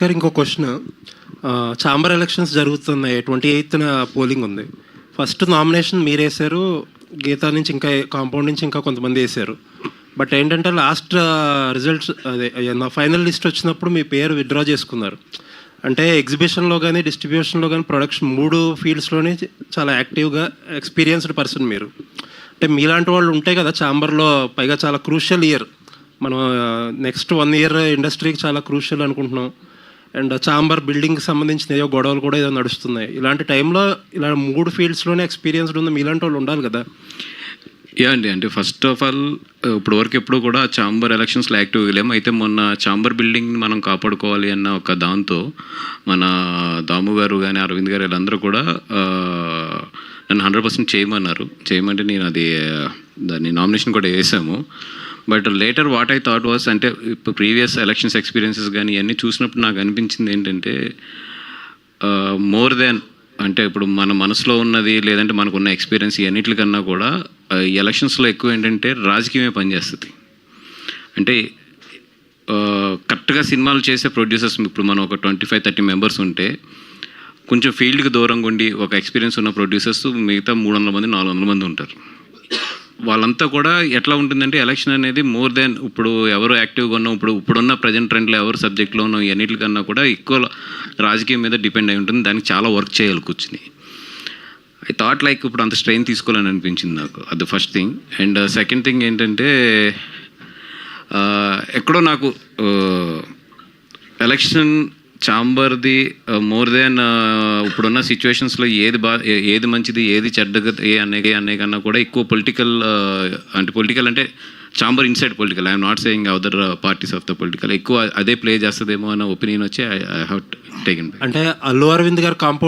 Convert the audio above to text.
Sir ఇంకో question, chamber elections జరుగుతున్నాయి, 28న polling ఉంది. ఫస్ట్ నామినేషన్ మీరు వేశారు, గీతా నుంచి ఇంకా కాంపౌండ్ నుంచి ఇంకా కొంతమంది వేశారు. బట్ ఏంటంటే లాస్ట్ రిజల్ట్స్ అదే ఫైనల్ లిస్ట్ వచ్చినప్పుడు మీ పేరు విత్డ్రా చేసుకున్నారు. అంటే ఎగ్జిబిషన్లో కానీ డిస్ట్రిబ్యూషన్లో కానీ ప్రొడక్షన్ 3 ఫీల్డ్స్లోనే చాలా యాక్టివ్గా ఎక్స్పీరియన్స్డ్ పర్సన్ మీరు. అంటే మీలాంటి వాళ్ళు ఉంటే కదా ఛాంబర్లో, పైగా చాలా క్రూషియల్ ఇయర్, మనం నెక్స్ట్ 1 ఇయర్ ఇండస్ట్రీకి చాలా క్రూషియల్ అనుకుంటున్నాం. అండ్ ఛాంబర్ బిల్డింగ్కి సంబంధించిన ఏదో గొడవలు కూడా ఏదో నడుస్తున్నాయి. ఇలాంటి టైంలో ఇలా 3 ఫీల్డ్స్లోనే ఎక్స్పీరియన్స్డ్ ఉంది మీలాంటి వాళ్ళు ఉండాలి కదా. యా అండి, అంటే ఫస్ట్ ఆఫ్ ఆల్ ఇప్పుడు వరకు ఎప్పుడు కూడా ఛాంబర్ ఎలక్షన్స్లో యాక్టివ్గా లేము. అయితే మొన్న ఛాంబర్ బిల్డింగ్ని మనం కాపాడుకోవాలి అన్న ఒక దాంతో మన దాము గారు కానీ అరవింద్ గారు వీళ్ళందరూ కూడా నన్ను 100% చేయమంటే నేను దాన్ని నామినేషన్ కూడా వేసాము. But later what I thought was, అంటే ఇప్పుడు ప్రీవియస్ ఎలక్షన్స్ ఎక్స్పీరియన్సెస్ కానీ ఇవన్నీ చూసినప్పుడు నాకు అనిపించింది ఏంటంటే మోర్ దెన్, అంటే ఇప్పుడు మన మనసులో ఉన్నది లేదంటే మనకున్న ఎక్స్పీరియన్స్ అన్నిటికన్నా కూడా ఎలక్షన్స్లో ఎక్కువ ఏంటంటే రాజకీయమే పనిచేస్తుంది. అంటే కరెక్ట్గా సినిమాలు చేసే ప్రొడ్యూసర్స్ ఇప్పుడు మనం ఒక 25-30 మెంబర్స్ ఉంటే, కొంచెం ఫీల్డ్కి దూరంగా ఉండి ఒక ఎక్స్పీరియన్స్ ఉన్న ప్రొడ్యూసర్స్ మిగతా 300 మంది 400 మంది ఉంటారు. వాళ్ళంతా కూడా ఎట్లా ఉంటుందంటే ఎలక్షన్ అనేది మోర్ దెన్ ఇప్పుడు ఎవరు యాక్టివ్గా ఉన్నాం, ఇప్పుడున్న ప్రజెంట్ ట్రెండ్లో ఎవరు సబ్జెక్ట్లో ఉన్నాం అన్నిటికన్నా కూడా ఎక్కువ రాజకీయం మీద డిపెండ్ అయి ఉంటుంది. దానికి చాలా వర్క్ చేయాలి కూర్చుని. ఐ థాట్ లైక్ ఇప్పుడు అంత స్ట్రెయిన్ తీసుకోవాలని అనిపించింది నాకు. అది first thing. And second thing ఏంటంటే ఎక్కడో నాకు ఎలక్షన్ ఛాంబర్ది మోర్ దెన్ ఇప్పుడున్న సిచ్యువేషన్స్లో ఏది మంచిది ఏది చెడ్డగా అనే కన్నా కూడా ఎక్కువ పొలిటికల్ అంటే chamber inside political, I'm not saying other parties of the political ఎక్కువ అదే ప్లే చేస్తుందేమో అన్న ఒపీనియన్ వచ్చి ఐ హ్యావ్ టేకెన్. అంటే అల్లు అరవింద్ గారు కాంపౌండ్